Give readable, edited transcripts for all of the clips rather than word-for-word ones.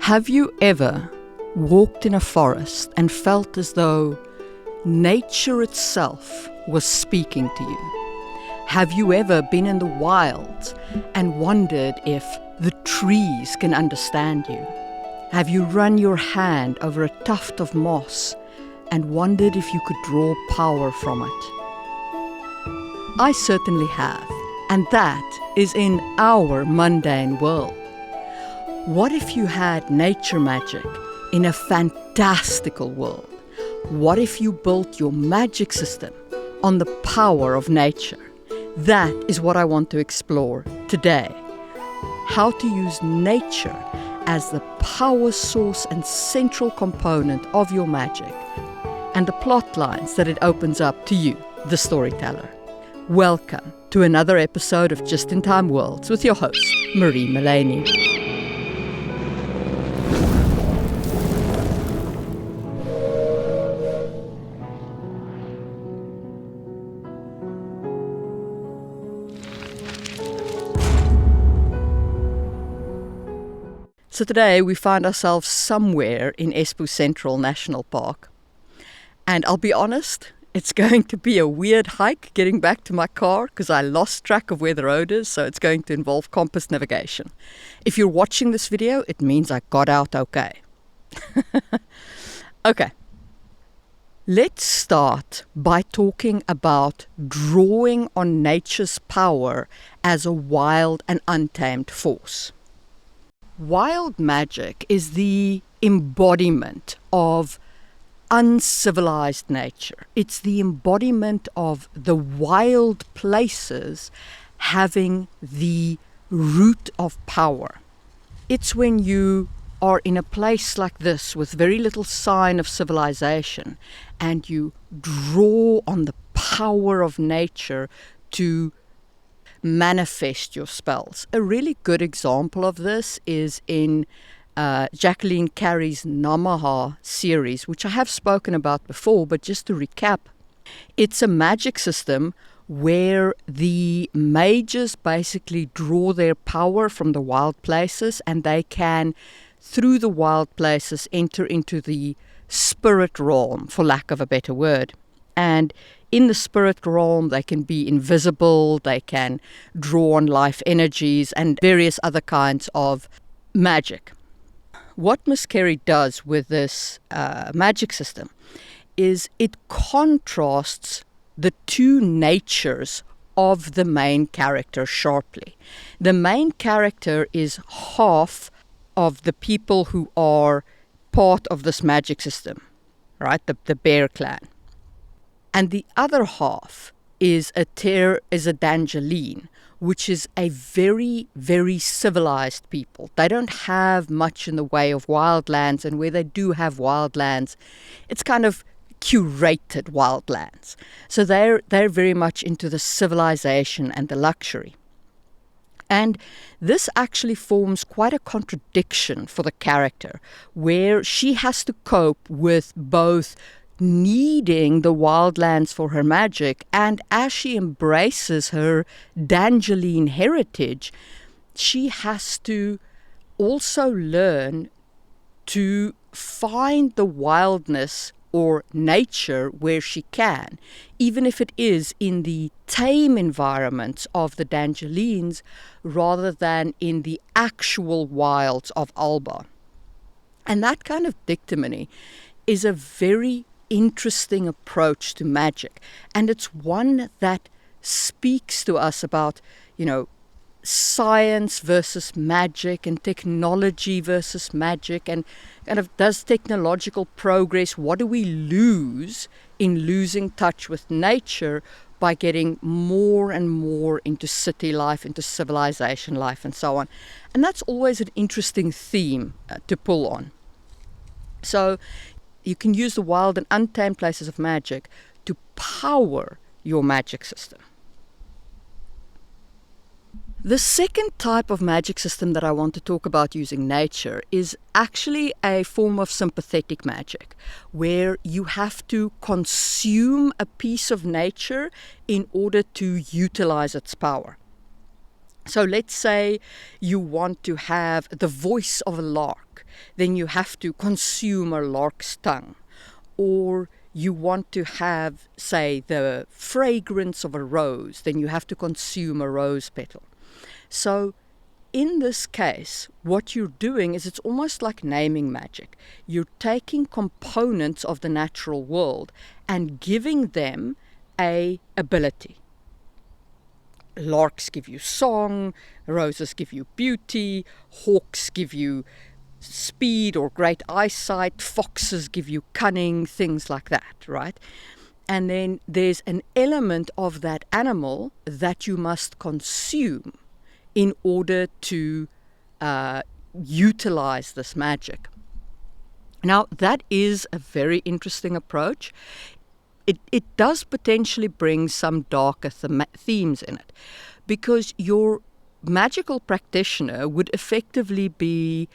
Have you ever walked in a forest and felt as though nature itself was speaking to you? Have you ever been in the wild and wondered if the trees can understand you? Have you run your hand over a tuft of moss and wondered if you could draw power from it? I certainly have, and that is in our mundane world. What if you had nature magic in a fantastical world? What if you built your magic system on the power of nature? That is what I want to explore today. How to use nature as the power source and central component of your magic, and the plot lines that it opens up to you, the storyteller. Welcome to another episode of Just in Time Worlds with your host, Marie Mullaney. So today we find ourselves somewhere in Espoo Central National Park. And I'll be honest, it's going to be a weird hike getting back to my car because I lost track of where the road is, so it's going to involve compass navigation. If you're watching this video, it means I got out okay. Okay. Let's start by talking about drawing on nature's power as a wild and untamed force. Wild magic is the embodiment of uncivilized nature. It's the embodiment of the wild places having the root of power. It's when you are in a place like this with very little sign of civilization and you draw on the power of nature to manifest your spells. A really good example of this is in Jacqueline Carey's Namaha series, which I have spoken about before, but just to recap, it's a magic system where the mages basically draw their power from the wild places, and they can, through the wild places, enter into the spirit realm, for lack of a better word. And in the spirit realm, they can be invisible, they can draw on life energies and various other kinds of magic. What Miss Carey does with this magic system is it contrasts the two natures of the main character sharply. The main character is half of the people who are part of this magic system, right? The Bear Clan. And the other half is a Danjaleen, which is a very, very civilized people. They don't have much in the way of wildlands, and where they do have wildlands, it's kind of curated wildlands. So they're very much into the civilization and the luxury. And this actually forms quite a contradiction for the character, where she has to cope with both needing the wildlands for her magic, and as she embraces her Danjaleen heritage, she has to also learn to find the wildness or nature where she can, even if it is in the tame environments of the Danjaleens rather than in the actual wilds of Alba. And that kind of dictomony is a very interesting approach to magic, and it's one that speaks to us about, science versus magic and technology versus magic, and kind of, does technological progress, what do we lose in losing touch with nature by getting more and more into city life, into civilization life, and so on. And that's always an interesting theme to pull on. So you can use the wild and untamed places of magic to power your magic system. The second type of magic system that I want to talk about using nature is actually a form of sympathetic magic, where you have to consume a piece of nature in order to utilize its power. So let's say you want to have the voice of a lark, then you have to consume a lark's tongue. Or you want to have, say, the fragrance of a rose, then you have to consume a rose petal. So in this case, what you're doing is it's almost like naming magic. You're taking components of the natural world and giving them a ability. Larks give you song, roses give you beauty, hawks give you speed or great eyesight, foxes give you cunning, things like that, right? And then there's an element of that animal that you must consume in order to utilize this magic. Now, that is a very interesting approach. It does potentially bring some darker themes in it, because your magical practitioner would effectively be,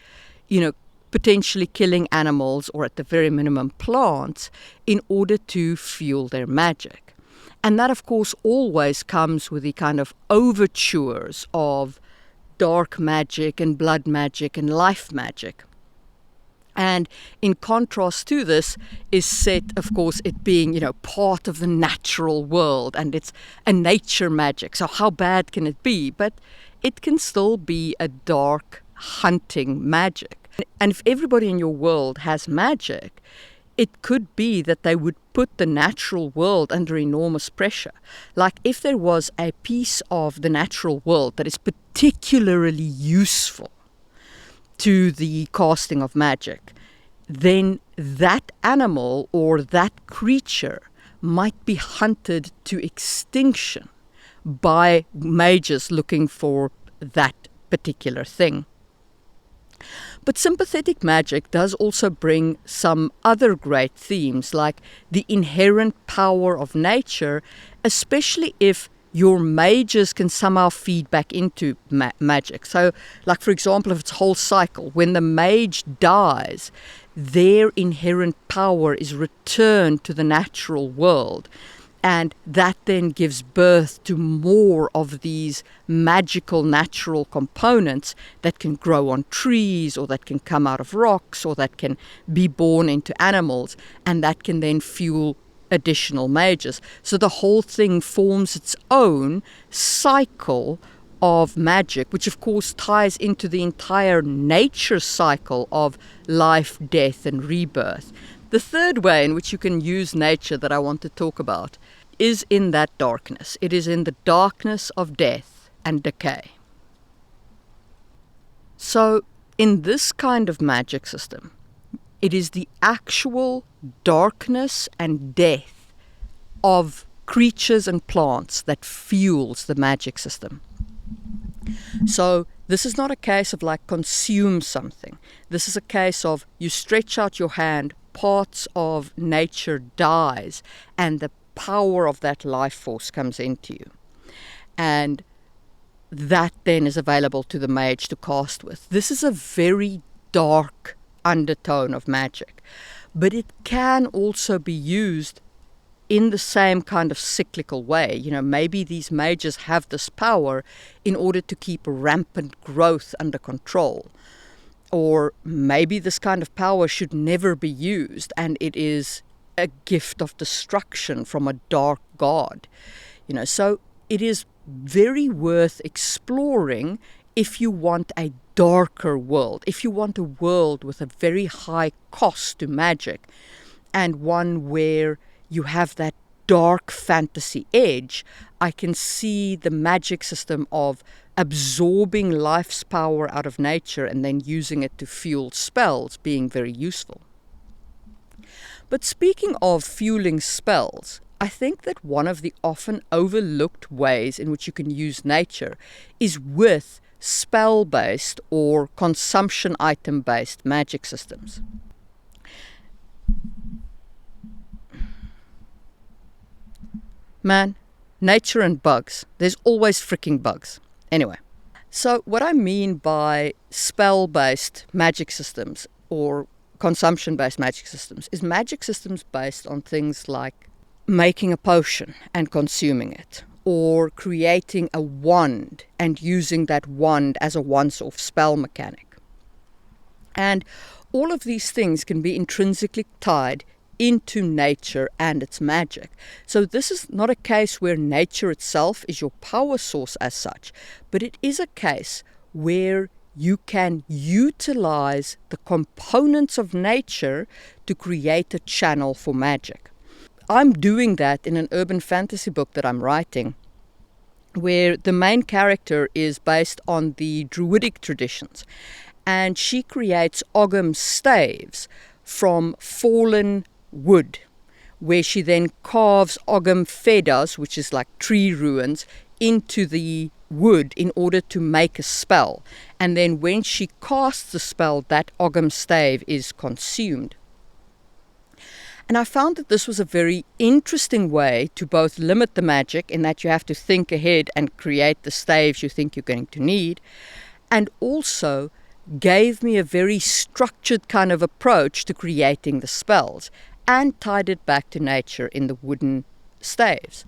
potentially killing animals, or at the very minimum plants, in order to fuel their magic. And that, of course, always comes with the kind of overtures of dark magic and blood magic and life magic. And in contrast to this is set, of course, it being, part of the natural world, and it's a nature magic. So how bad can it be? But it can still be a dark hunting magic. And if everybody in your world has magic, it could be that they would put the natural world under enormous pressure. Like if there was a piece of the natural world that is particularly useful to the casting of magic, then that animal or that creature might be hunted to extinction by mages looking for that particular thing. But sympathetic magic does also bring some other great themes, like the inherent power of nature, especially if your mages can somehow feed back into magic. So, like, for example, if it's whole cycle, when the mage dies, their inherent power is returned to the natural world. And that then gives birth to more of these magical natural components that can grow on trees, or that can come out of rocks, or that can be born into animals, and that can then fuel additional mages. So the whole thing forms its own cycle of magic, which of course ties into the entire nature cycle of life, death, and rebirth. The third way in which you can use nature that I want to talk about is in that darkness. It is in the darkness of death and decay. So in this kind of magic system, it is the actual darkness and death of creatures and plants that fuels the magic system. So this is not a case of like consume something. This is a case of you stretch out your hand, parts of nature dies, and the power of that life force comes into you. And that then is available to the mage to cast with. This is a very dark undertone of magic, but it can also be used in the same kind of cyclical way. Maybe these mages have this power in order to keep rampant growth under control. Or maybe this kind of power should never be used, and it is a gift of destruction from a dark god. So it is very worth exploring if you want a darker world, if you want a world with a very high cost to magic, and one where you have that dark fantasy edge. I can see the magic system of absorbing life's power out of nature and then using it to fuel spells being very useful. But speaking of fueling spells, I think that one of the often overlooked ways in which you can use nature is with spell-based or consumption item-based magic systems. Man, nature and bugs. There's always freaking bugs. Anyway, so what I mean by spell-based magic systems or consumption-based magic systems is magic systems based on things like making a potion and consuming it, or creating a wand and using that wand as a once-off spell mechanic. And all of these things can be intrinsically tied into nature and its magic. So this is not a case where nature itself is your power source as such, but it is a case where you can utilize the components of nature to create a channel for magic. I'm doing that in an urban fantasy book that I'm writing, where the main character is based on the Druidic traditions, and she creates Ogham staves from fallen wood, where she then carves Ogham feathers, which is like tree ruins, into the wood in order to make a spell. And then when she casts the spell, that Ogham stave is consumed. And I found that this was a very interesting way to both limit the magic in that you have to think ahead and create the staves you think you're going to need, and also gave me a very structured kind of approach to creating the spells and tied it back to nature in the wooden staves.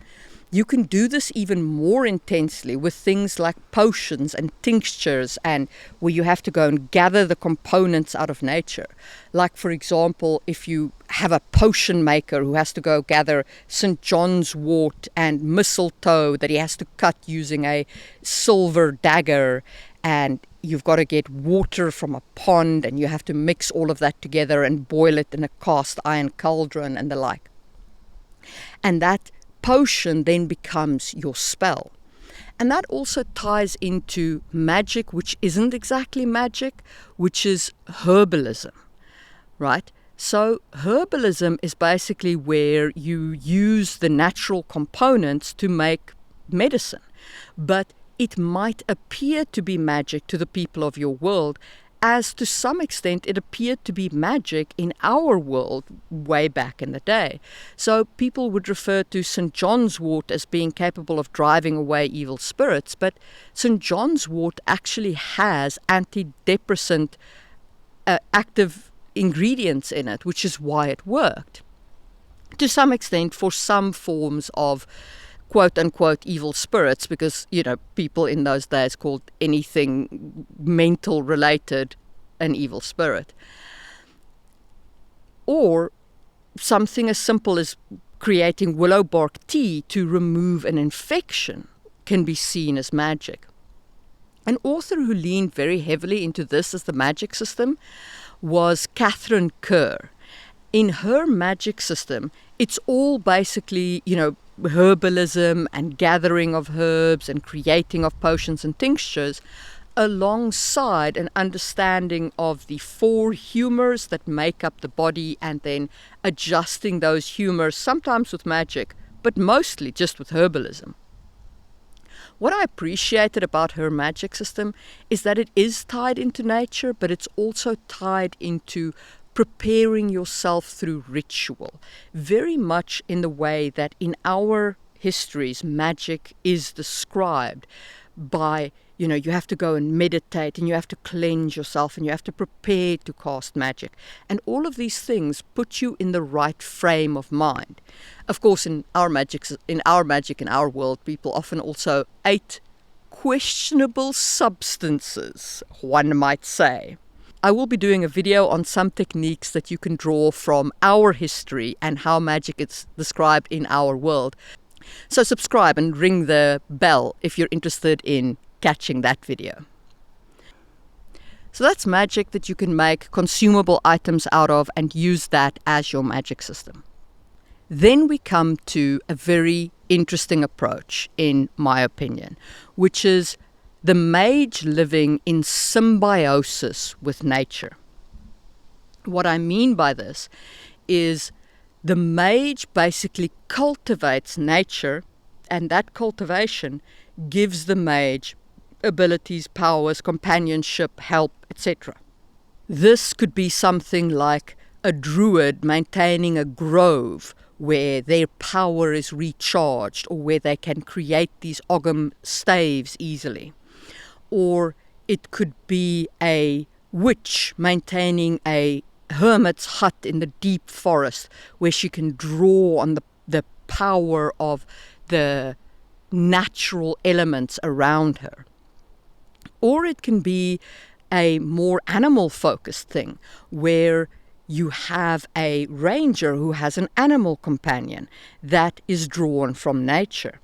You can do this even more intensely with things like potions and tinctures, and where you have to go and gather the components out of nature. Like, for example, if you have a potion maker who has to go gather St. John's wort and mistletoe that he has to cut using a silver dagger, and you've got to get water from a pond, and you have to mix all of that together and boil it in a cast iron cauldron and the like. And that potion then becomes your spell. And that also ties into magic, which isn't exactly magic, which is herbalism, right? So herbalism is basically where you use the natural components to make medicine, but it might appear to be magic to the people of your world, as to some extent it appeared to be magic in our world way back in the day. So people would refer to St. John's wort as being capable of driving away evil spirits, but St. John's wort actually has antidepressant active ingredients in it, which is why it worked. To some extent, for some forms of quote-unquote evil spirits, because, people in those days called anything mental related an evil spirit. Or something as simple as creating willow bark tea to remove an infection can be seen as magic. An author who leaned very heavily into this as the magic system was Catherine Kerr. In her magic system, it's all basically, herbalism and gathering of herbs and creating of potions and tinctures, alongside an understanding of the 4 humors that make up the body, and then adjusting those humors, sometimes with magic, but mostly just with herbalism. What I appreciated about her magic system is that it is tied into nature, but it's also tied into preparing yourself through ritual, very much in the way that in our histories magic is described by, you have to go and meditate, and you have to cleanse yourself, and you have to prepare to cast magic. And all of these things put you in the right frame of mind. Of course, in our magic, in our world, people often also ate questionable substances, one might say. I will be doing a video on some techniques that you can draw from our history and how magic is described in our world. So subscribe and ring the bell if you're interested in catching that video. So that's magic that you can make consumable items out of and use that as your magic system. Then we come to a very interesting approach, in my opinion, which is the mage living in symbiosis with nature. What I mean by this is the mage basically cultivates nature, and that cultivation gives the mage abilities, powers, companionship, help, etc. This could be something like a druid maintaining a grove where their power is recharged, or where they can create these Ogham staves easily. Or it could be a witch maintaining a hermit's hut in the deep forest, where she can draw on the power of the natural elements around her. Or it can be a more animal-focused thing, where you have a ranger who has an animal companion that is drawn from nature.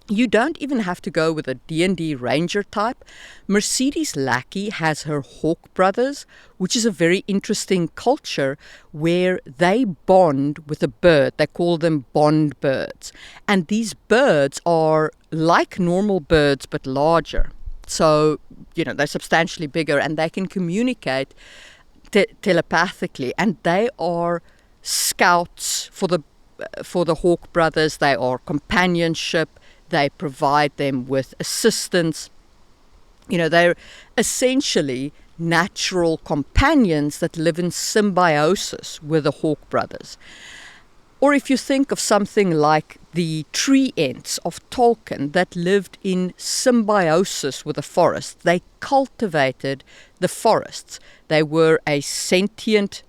You don't even have to go with a D&D ranger type. Mercedes Lackey has her Hawk brothers, which is a very interesting culture where they bond with a bird. They call them bond birds. And these birds are like normal birds but larger. So, they're substantially bigger and they can communicate telepathically. And they are scouts for the Hawk brothers. They are companionship. They provide them with assistance. They're essentially natural companions that live in symbiosis with the Hawk brothers. Or if you think of something like the tree ents of Tolkien that lived in symbiosis with the forest, they cultivated the forests. They were a sentient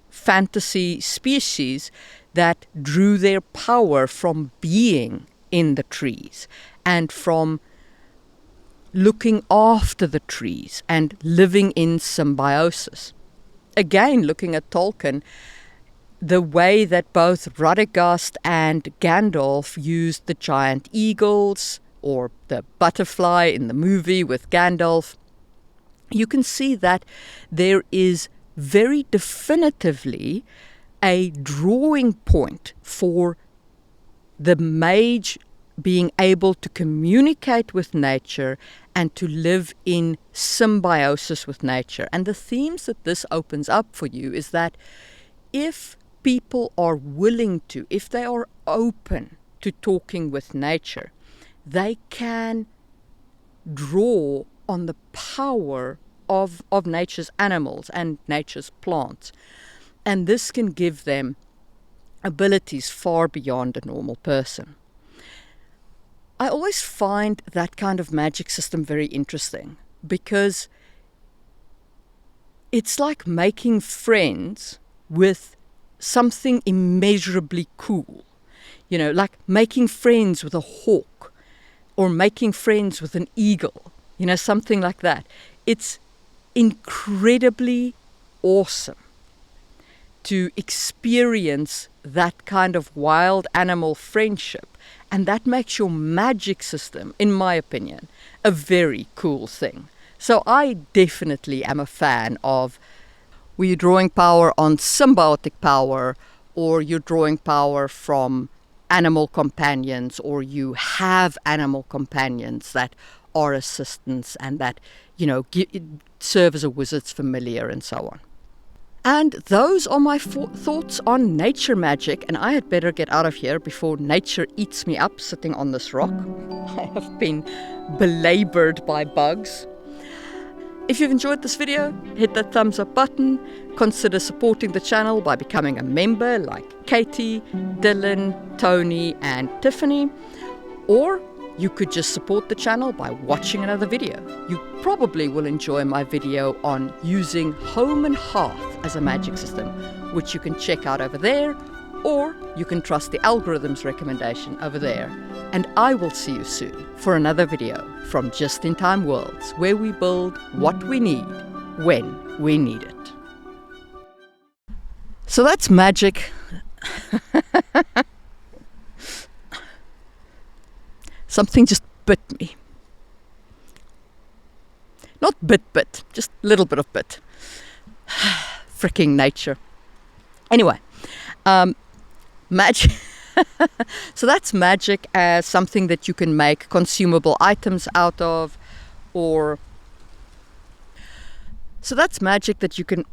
fantasy species that drew their power from being in the trees and from looking after the trees and living in symbiosis. Again, looking at Tolkien, the way that both Radagast and Gandalf used the giant eagles or the butterfly in the movie with Gandalf, you can see that there is very definitively a drawing point for the mage being able to communicate with nature and to live in symbiosis with nature. And the themes that this opens up for you is that if people are willing to, if they are open to talking with nature, they can draw on the power of nature's animals and nature's plants. And this can give them abilities far beyond a normal person. I always find that kind of magic system very interesting because it's like making friends with something immeasurably cool. Like making friends with a hawk or making friends with an eagle, something like that. It's incredibly awesome to experience that kind of wild animal friendship. And that makes your magic system, in my opinion, a very cool thing. So I definitely am a fan of where you're drawing power on symbiotic power, or you're drawing power from animal companions, or you have animal companions that are assistants and that, serve as a wizard's familiar and so on. And those are my thoughts on nature magic, and I had better get out of here before nature eats me up sitting on this rock. I have been belabored by bugs. If you've enjoyed this video, hit that thumbs up button. Consider supporting the channel by becoming a member like Katie, Dylan, Tony, and Tiffany. Or you could just support the channel by watching another video. You probably will enjoy my video on using Home and Hearth as a magic system, which you can check out over there, or you can trust the algorithm's recommendation over there. And I will see you soon for another video from Just in Time Worlds, where we build what we need when we need it. So that's magic. Something just bit me. Not bit, just a little bit of bit. Fricking nature. Anyway, magic. So that's magic as something that you can make consumable items out of, or so that's magic that you can